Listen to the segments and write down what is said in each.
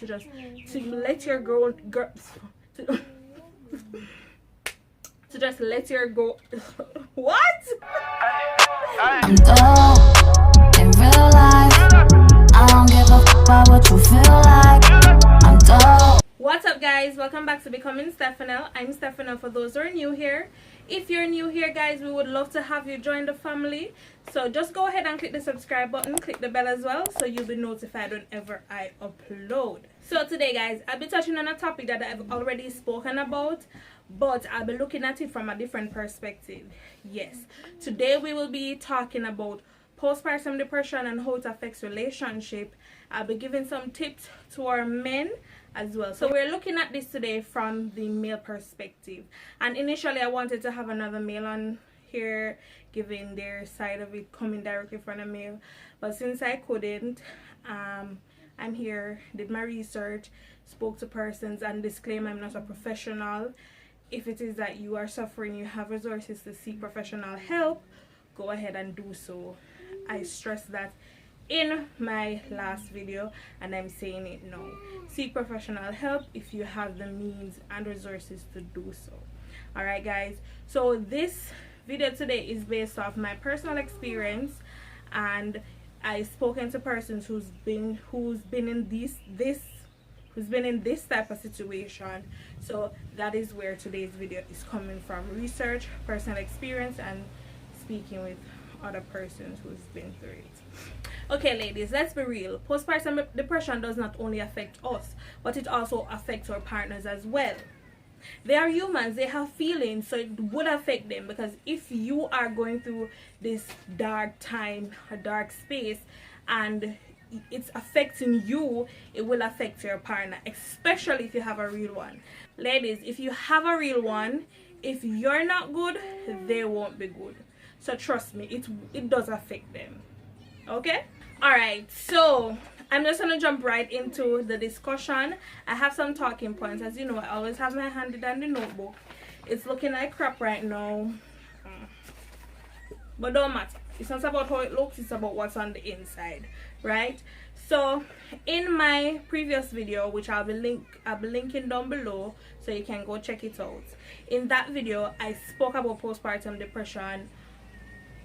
to let your girl to, to just let your go what? I'm dope in real life. I don't give a f about what you feel like. I'm dope. What's up, guys? Welcome back to Becoming Stefanell. I'm Stefanell for those who are new here. If you're new here, guys, we would love to have you join the family. So just go ahead and click the subscribe button, click the bell as well, so you'll be notified whenever I upload. So today, guys, I'll be touching on a topic that I've already spoken about, but I'll be looking at it from a different perspective. Yes, today we will be talking about postpartum depression and how it affects relationship. I'll be giving some tips to our men as well. So we're looking at this today from the male perspective, and initially I wanted to have another male on here giving their side of it, coming directly from a male, but since I couldn't, I'm here, did my research, spoke to persons, and disclaim I'm not a professional. If it is that you are suffering, you have resources to seek professional help, go ahead and do so. I stress that in my last video, and I'm saying it now. Seek professional help if you have the means and resources to do so. Alright, guys, so this video today is based off my personal experience, and I've spoken to persons who's been in this type of situation. So that is where today's video is coming from: research, personal experience, and speaking with other persons who's been through it. Okay, ladies, let's be real. Postpartum depression does not only affect us, but it also affects our partners as well. They are humans, they have feelings, so it would affect them, because if you are going through this dark time, a dark space, and it's affecting you, it will affect your partner, especially if you have a real one. Ladies, if you have a real one, if you're not good, they won't be good. So trust me, it does affect them. Okay, all right, so I'm just gonna jump right into the discussion. I have some talking points. As you know, I always have my hand in the notebook. It's looking like crap right now, but don't matter. It's not about how it looks, it's about what's on the inside, right? So in my previous video, which I'll be linking down below, so you can go check it out. In that video, I spoke about postpartum depression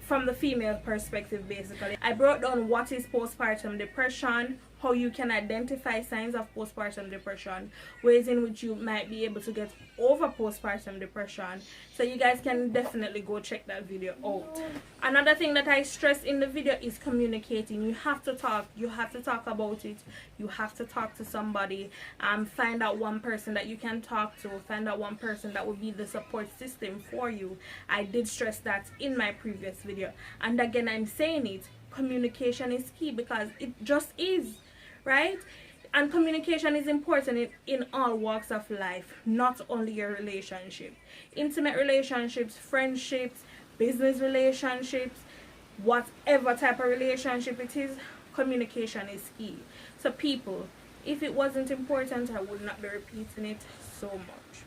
from the female perspective. Basically, I brought down what is postpartum depression, how you can identify signs of postpartum depression, ways in which you might be able to get over postpartum depression. So you guys can definitely go check that video out. Another thing that I stress in the video is communicating. You have to talk. You have to talk about it. You have to talk to somebody. Find out one person that you can talk to. Find out one person that will be the support system for you. I did stress that in my previous video, and again I'm saying it. Communication is key, because it just is, right? And communication is important in all walks of life, not only your relationship. Intimate relationships, friendships, business relationships, whatever type of relationship it is, communication is key. So people, if it wasn't important, I would not be repeating it so much.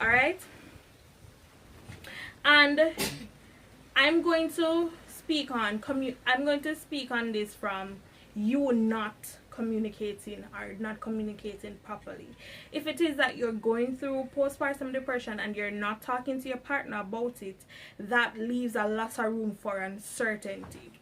Alright, and I'm going to speak on this from you not communicating or not communicating properly. If it is that you're going through postpartum depression and you're not talking to your partner about it, that leaves a lot of room for uncertainty,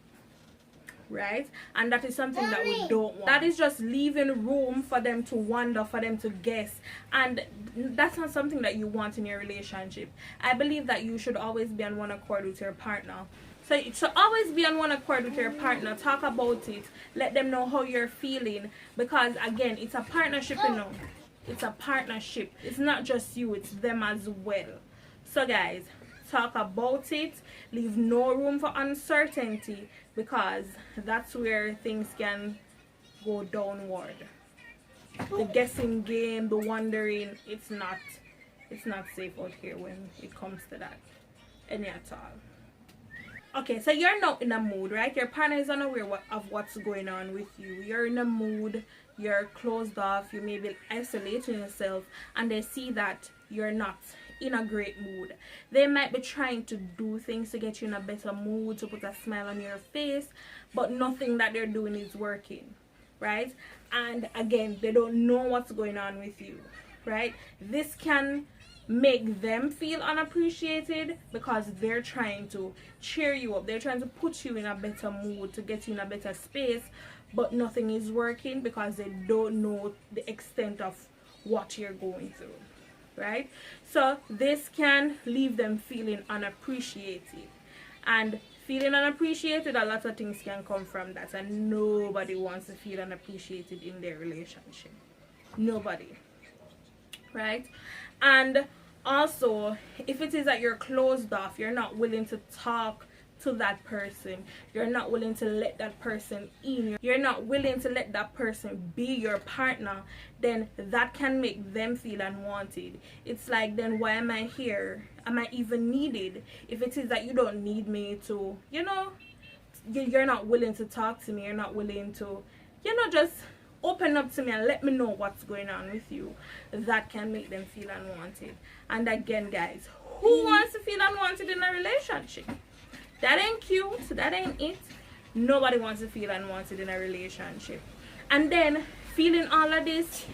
right? And that is something that we don't want. That is just leaving room for them to wonder, for them to guess, and that's not something that you want in your relationship. I believe that you should always be on one accord with your partner. So always be on one accord with your partner. Talk about it. Let them know how you're feeling, because again, it's a partnership, you know. It's a partnership. It's not just you, it's them as well. So guys, talk about it. Leave no room for uncertainty, because that's where things can go downward. The guessing game, the wondering, it's not safe out here when it comes to that, any at all. Okay, so you're not in a mood, right? Your partner is unaware of what's going on with you. You're in a mood, you're closed off, you may be isolating yourself, and they see that you're not in a great mood. They might be trying to do things to get you in a better mood, to put a smile on your face, but nothing that they're doing is working, right? and again they don't know what's going on with you, right? This can make them feel unappreciated because they're trying to cheer you up, they're trying to put you in a better mood, to get you in a better space, but nothing is working because they don't know the extent of what you're going through, right? So this can leave them feeling unappreciated, and feeling unappreciated, a lot of things can come from that, and nobody wants to feel unappreciated in their relationship. Nobody, right? And also, if it is that you're closed off, you're not willing to talk to that person, you're not willing to let that person in, you're not willing to let that person be your partner, then that can make them feel unwanted. It's like, then why am I here? Am I even needed? If it is that you don't need me to, you know, you're not willing to talk to me, you're not willing to, you know, just open up to me and let me know what's going on with you, that can make them feel unwanted. And again, guys, who wants to feel unwanted in a relationship? That ain't cute, that ain't it. Nobody wants to feel unwanted in a relationship. And then feeling all of this,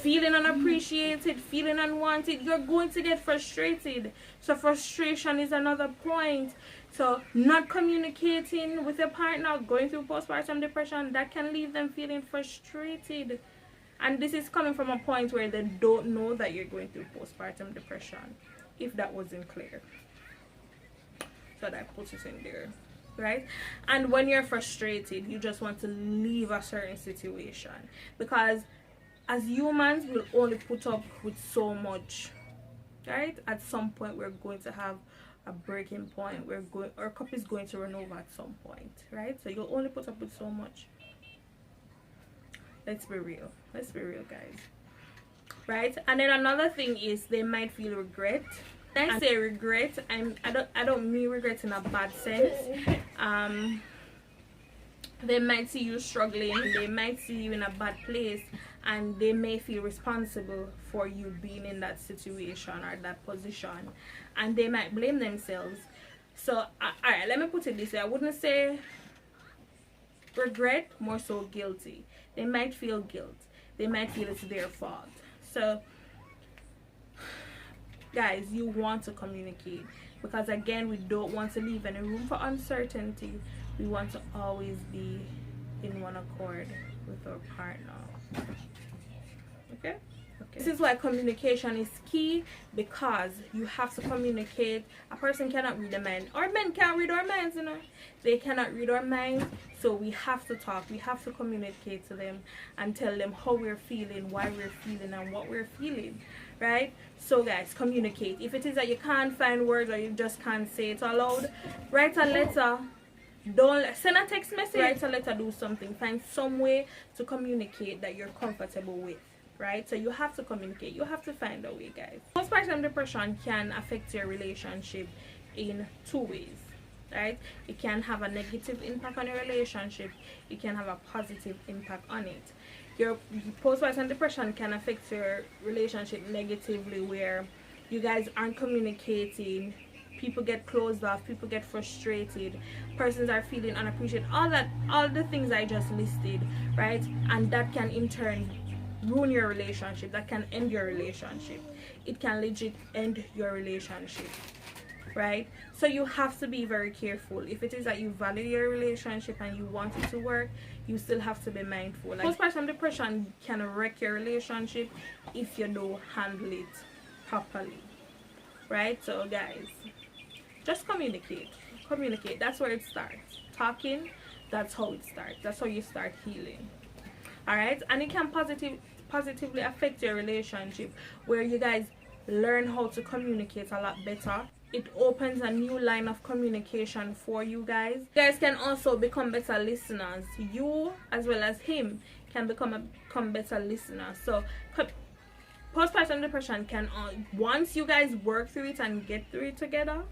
feeling unappreciated, feeling unwanted, you're going to get frustrated. So frustration is another point. So not communicating with your partner, going through postpartum depression, that can leave them feeling frustrated. And this is coming from a point where they don't know that you're going through postpartum depression, if that wasn't clear. So that puts it in there, right? And when you're frustrated, you just want to leave a certain situation, because as humans, we'll only put up with so much, right? At some point, we're going to have a breaking point. Our cup is going to run over at some point, right? So you'll only put up with so much. Let's be real, guys, right? And then another thing is they might feel regret. When I say regret, I don't mean regret in a bad sense. They might see you struggling, they might see you in a bad place, and they may feel responsible for you being in that situation or that position, and they might blame themselves. So alright, let me put it this way. I wouldn't say regret, more so guilty. They might feel guilt, they might feel it's their fault. So guys, you want to communicate, because again, we don't want to leave any room for uncertainty. We want to always be in one accord with our partner. Okay? This is why communication is key, because you have to communicate. A person cannot read a mind, or men can't read our minds, you know. They cannot read our minds, so we have to talk, we have to communicate to them and tell them how we're feeling, why we're feeling, and what we're feeling, right? So guys, communicate. If it is that you can't find words, or you just can't say it aloud, write a letter. Don't send a text message, write a letter, do something. Find some way to communicate that you're comfortable with, right? So you have to communicate, you have to find a way, guys. Postpartum depression can affect your relationship in two ways, right? It can have a negative impact on your relationship, it can have a positive impact on it. Your postpartum depression can affect your relationship negatively, where you guys aren't communicating, people get closed off, people get frustrated, persons are feeling unappreciated, all the things I just listed, right? And that can in turn ruin your relationship, that can end your relationship. It can legit end your relationship, right? So you have to be very careful. If it is that you value your relationship and you want it to work, you still have to be mindful. Like, postpartum depression can wreck your relationship if you don't handle it properly, right? So guys, just communicate. That's where it starts. Talking, that's how it starts. That's how you start healing. All right? And it can positively affect your relationship, where you guys learn how to communicate a lot better. It opens a new line of communication for you guys. You guys can also become better listeners. You as well as him can become better listeners. So postpartum depression can, once you guys work through it and get through it together,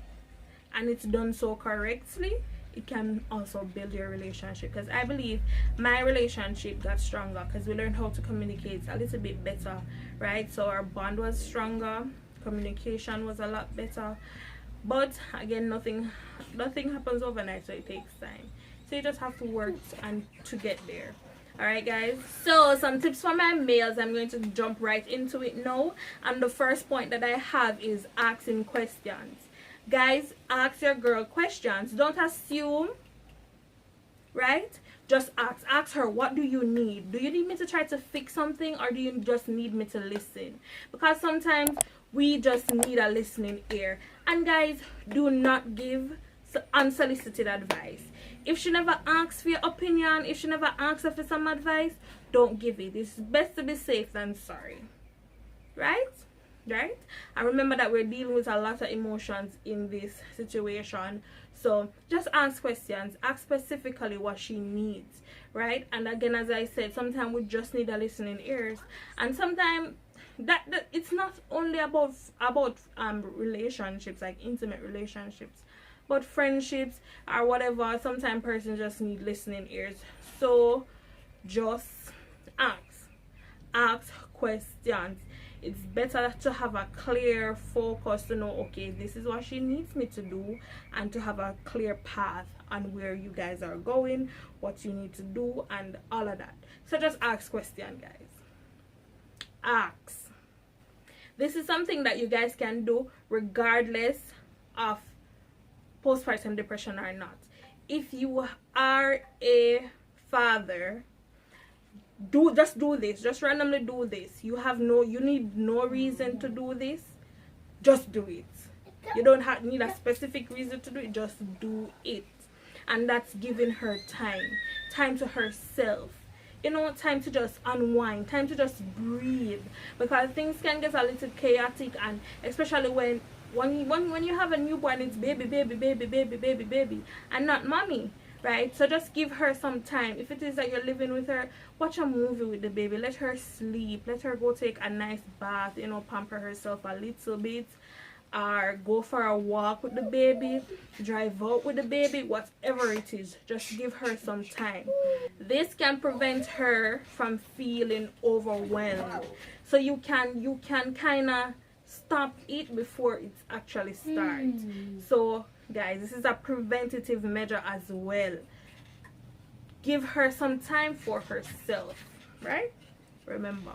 and it's done so correctly, it can also build your relationship. Because I believe my relationship got stronger because we learned how to communicate a little bit better, right? So our bond was stronger, communication was a lot better. But again, nothing happens overnight, so it takes time. So you just have to work and to get there. Alright guys, so some tips for my males. I'm going to jump right into it now, and the first point that I have is asking questions. Guys, ask your girl questions. Don't assume, right? Just ask her, what do you need? Do you need me to try to fix something, or do you just need me to listen? Because sometimes we just need a listening ear. And guys, do not give unsolicited advice. If she never asks for your opinion, if she never asks for some advice, don't give it. It's best to be safe than sorry. Right? Right? And remember that we're dealing with a lot of emotions in this situation. So just ask questions. Ask specifically what she needs. Right? And again, as I said, sometimes we just need a listening ears. And sometimes that it's not only about relationships, like intimate relationships, but friendships or whatever. Sometimes persons just need listening ears. So just ask questions. It's better to have a clear focus to know, okay, this is what she needs me to do, and to have a clear path on where you guys are going, what you need to do, and all of that. So just ask questions, guys. Ask. This is something that you guys can do regardless of postpartum depression or not. If you are a father, just do this. Just randomly do this. You need no reason to do this. Just do it. You don't need a specific reason to do it. Just do it. And that's giving her time to herself. You know, time to just unwind, time to just breathe, because things can get a little chaotic, and especially when you have a newborn, it's baby, and not mommy, right? So just give her some time. If it is that you're living with her, watch a movie with the baby. Let her sleep. Let her go take a nice bath, you know, pamper herself a little bit, or go for a walk with the baby, drive out with the baby, whatever it is. Just give her some time. This can prevent her from feeling overwhelmed. So you can kind of stop it before it actually starts. So guys, this is a preventative measure as well. Give her some time for herself, right? Remember,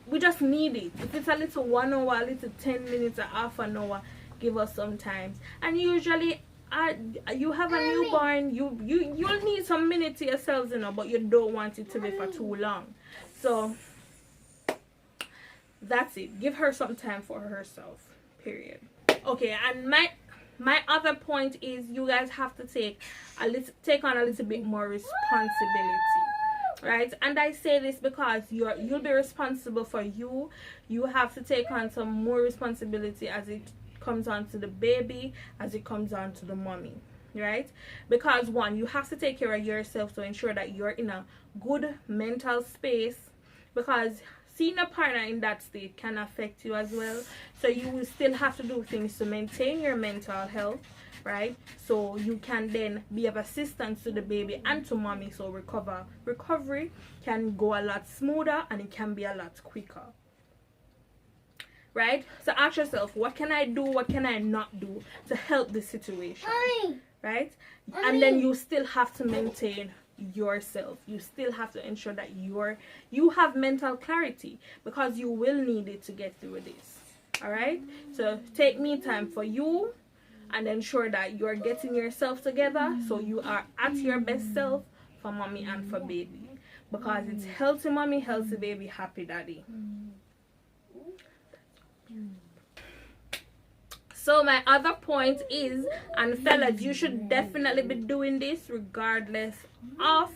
we just need it. If it's a little 1 hour, a little 10 minutes, a half an hour, give us some time. And usually you have a newborn, you'll need some minutes to yourselves, you know, but you don't want it to be for too long. So that's it. Give her some time for herself, period. Okay, and my other point is you guys have to take on a little bit more responsibility. Right? And I say this because you'll be responsible for you. You have to take on some more responsibility as it comes on to the baby, as it comes on to the mommy, right? Because one, you have to take care of yourself to ensure that you're in a good mental space, because seeing a partner in that state can affect you as well. So you will still have to do things to maintain your mental health, right? So you can then be of assistance to the baby and to mommy, so recovery can go a lot smoother, and it can be a lot quicker, right? So ask yourself, what can I do, what can I not do to help this situation, right? And then you still have to maintain yourself. You still have to ensure that you have mental clarity, because you will need it to get through this. All right, so take me time for you, and ensure that you're getting yourself together so you are at your best self for mommy and for baby, because it's healthy mommy, healthy baby, happy daddy. So my other point is, and fellas, you should definitely be doing this regardless of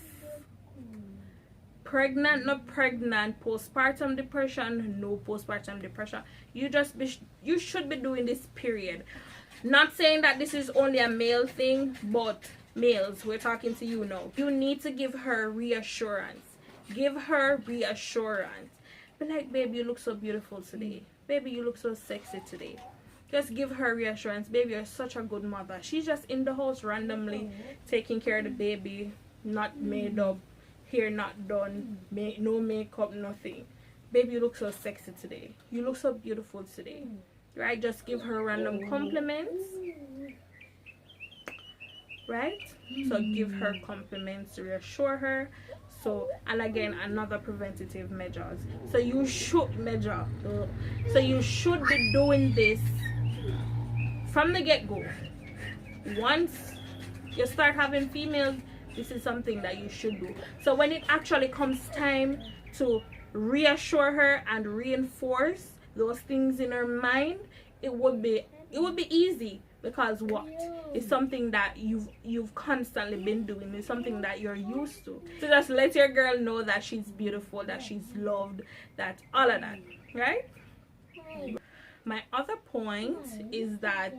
pregnant, not pregnant, postpartum depression, no postpartum depression. You should be doing this, period. Not saying that this is only a male thing, but males, we're talking to you now. You need to give her reassurance. Give her reassurance. Be like, baby, you look so beautiful today. Baby, you look so sexy today. Just give her reassurance. Baby, you're such a good mother. She's just in the house randomly taking care of the baby, not made up, hair not done, no makeup, nothing. Baby, you look so sexy today. You look so beautiful today. Right? Just give her random compliments. right? So give her compliments, reassure her. So, and again, another preventative measures. So you should so you should be doing this from the get-go. Once you start having females, this is something that you should do. So when it actually comes time to reassure her and reinforce those things in her mind, it would be easy, because what, it's something that you've constantly been doing. It's something that you're used to. So just let your girl know that she's beautiful, that she's loved, that all of that, right? My other point is that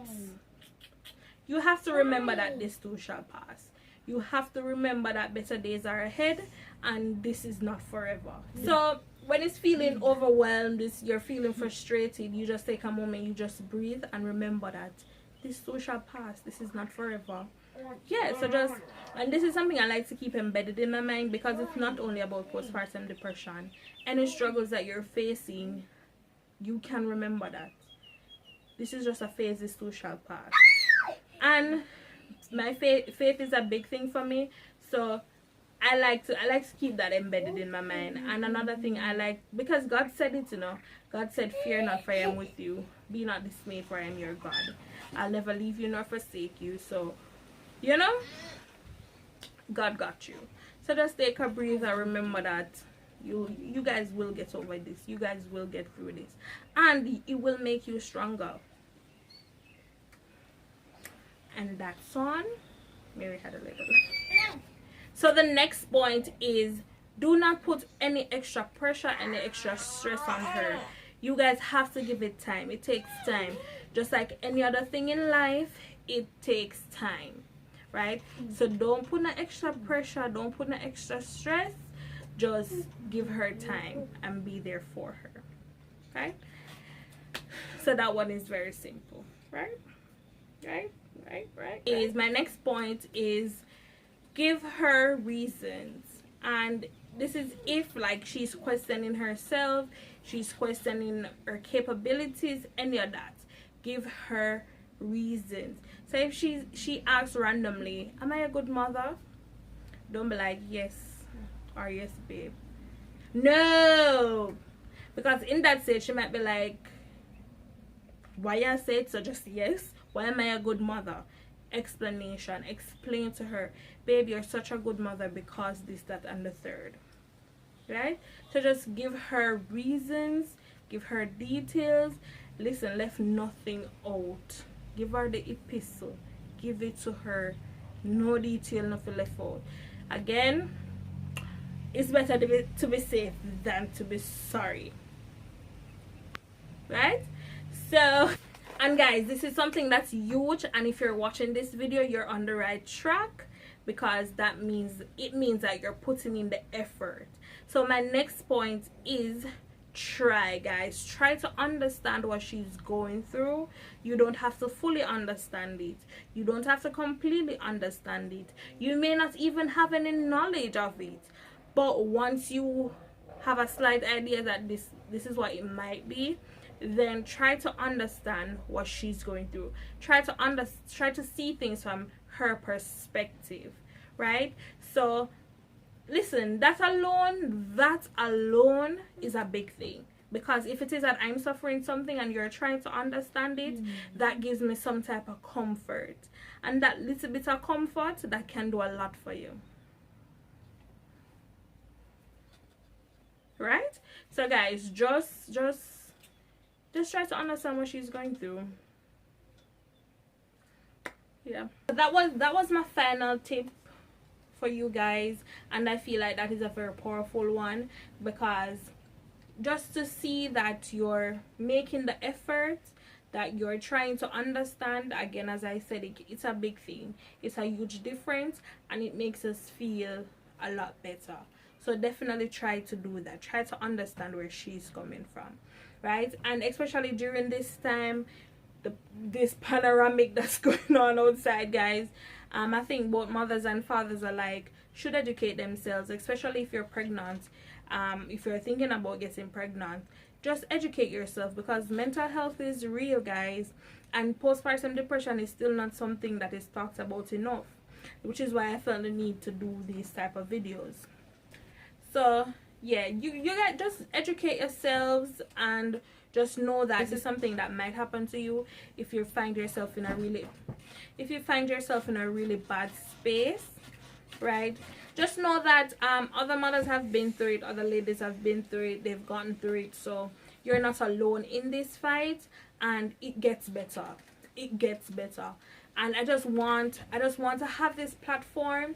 you have to remember that this too shall pass. You have to remember that better days are ahead, and this is not forever. So when it's feeling overwhelmed, you're feeling frustrated, you just take a moment, you just breathe and remember that this too shall pass. This is not forever. Yeah, so just, and this is something I like to keep embedded in my mind, because it's not only about postpartum depression. Any struggles that you're facing, you can remember that this is just a phase, this too shall pass. And my faith is a big thing for me, so I like to keep that embedded in my mind. And another thing I like, because God said it, you know, God said, fear not, for I am with you, be not dismayed, for I am your God, I'll never leave you nor forsake you. So, you know, God got you. So just take a breathe and remember that you guys will get over this, you guys will get through this, and it will make you stronger. And that's on. Mary had a little. So the next point is, do not put any extra pressure, any extra stress on her. You guys have to give it time. It takes time. Just like any other thing in life, it takes time, right? So don't put no extra pressure, don't put no extra stress. Just give her time and be there for her, okay? So that one is very simple, right? Right. Is my next point is, give her reasons. And this is if, like, she's questioning herself, she's questioning her capabilities, any of that, give her reasons. So if she asks randomly, am I a good mother? Don't be like, yes or yes babe. No, because in that stage she might be like, why I said so, just yes. Why am I a good mother? Explanation. Explain to her, babe, you're such a good mother because this, that, and the third, right? So just give her reasons, give her details. Listen, left nothing out. Give her the epistle, give it to her, no detail, nothing left out. Again, it's better to be safe than to be sorry, right? So, and guys, this is something that's huge, and if you're watching this video, you're on the right track, because that means that you're putting in the effort. So my next point is, try, guys, try to understand what she's going through. You don't have to fully understand it, you don't have to completely understand it, you may not even have any knowledge of it, but once you have a slight idea that this is what it might be, then try to understand what she's going through. Try to see things from her perspective, right? So listen, that alone is a big thing, because if it is that I'm suffering something and you're trying to understand it, that gives me some type of comfort, and that little bit of comfort, that can do a lot for you, right? So guys, just try to understand what she's going through. Yeah, that was my final tip for you guys, and I feel like that is a very powerful one, because just to see that you're making the effort, that you're trying to understand, again, as I said, it's a big thing, it's a huge difference, and it makes us feel a lot better. So definitely try to do that, try to understand where she's coming from, right? And especially during this time, this panoramic that's going on outside, guys, I think both mothers and fathers alike should educate themselves, especially if you're pregnant. If you're thinking about getting pregnant, just educate yourself, because mental health is real, guys, and postpartum depression is still not something that is talked about enough. which is why I felt the need to do these type of videos. So yeah, you guys just educate yourselves and just know that this is something that might happen to you if you find yourself in a really bad space, right? Just know that other mothers have been through it, other ladies have been through it, they've gotten through it, so you're not alone in this fight, and it gets better. It gets better. And I just want to have this platform.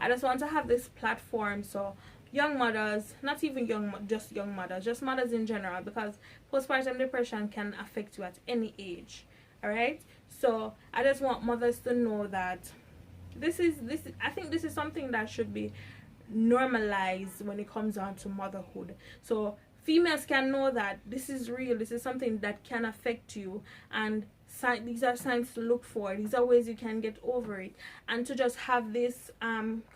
I just want to have this platform so young mothers, not even just young mothers, just mothers in general, because postpartum depression can affect you at any age. All right, so I just want mothers to know that I think this is something that should be normalized when it comes down to motherhood. So females can know that this is real, this is something that can affect you, and these are signs to look for, these are ways you can get over it, and to just have this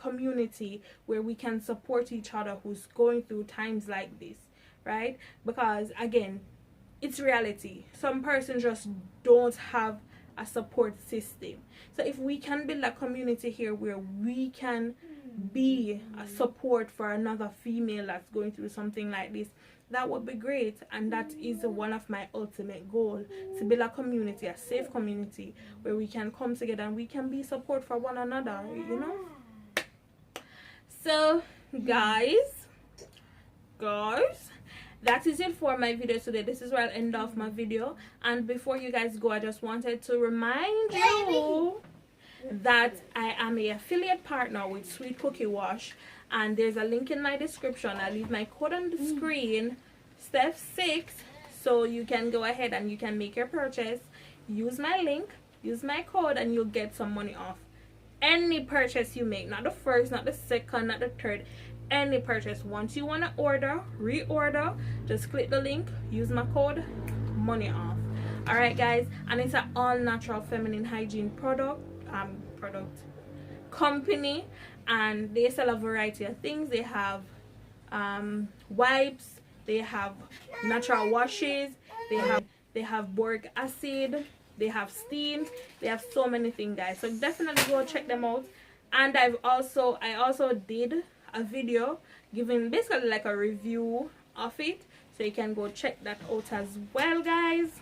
community where we can support each other who's going through times like this, right? Because again, it's reality. Some persons just don't have a support system. So if we can build a community here where we can be a support for another female that's going through something like this, that would be great. And that is one of my ultimate goals, to build a community, a safe community where we can come together and we can be support for one another, you know. So guys, that is it for my video today. This is where I'll end off my video. And before you guys go, I just wanted to remind you that I am a affiliate partner with Sweet Cookie Wash, and there's a link in my description. I'll leave my code on the screen, Steph6, so you can go ahead and you can make your purchase. Use my link, use my code, and you'll get some money off any purchase you make. Not the first, not the second, not the third, any purchase. Once you want to reorder, just click the link, use my code, money off. All right guys, and it's an all natural feminine hygiene product company, and they sell a variety of things. They have wipes, they have natural washes, they have boric acid, they have steams, they have so many things, guys. So definitely go check them out. And I also did a video giving basically like a review of it, so you can go check that out as well, guys.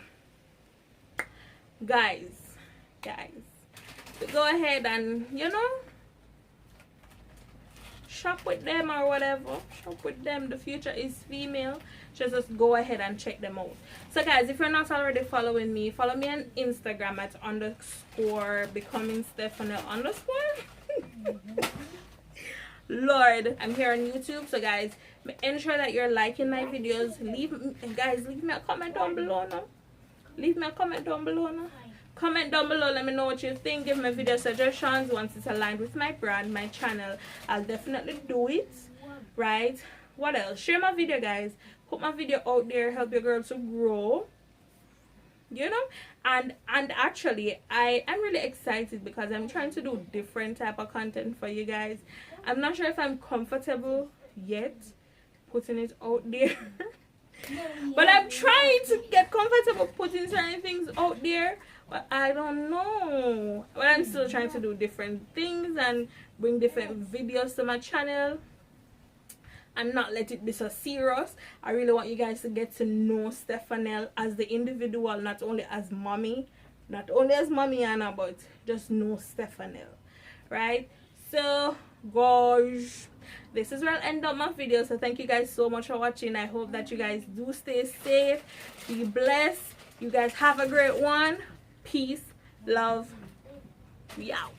So go ahead and, you know, shop with them or whatever. Shop with them. The future is female. Just go ahead and check them out. So guys, if you're not already following me, follow me on Instagram at _becomingstefanell_. Lord, I'm here on YouTube. So guys, ensure that you're liking my videos. Leave me a comment down below now. Comment down below, let me know what you think. Give me video suggestions. Once it's aligned with my brand, my channel, I'll definitely do it, right? What else? Share my video, guys. Put my video out there, help your girl to grow, you know. And actually, I am really excited because I'm trying to do different type of content for you guys. I'm not sure if I'm comfortable yet putting it out there. But I'm trying to get comfortable putting certain things out there, but I don't know. But I'm still trying to do different things and bring different videos to my channel and not let it be so serious. I really want you guys to get to know Stefanell as the individual, not only as mommy, not only as Mommiana, but just know Stefanell, right? So gosh, this is where I'll end up my video. So thank you guys so much for watching. I hope that you guys do stay safe, be blessed. You guys have a great one. Peace, love, we out.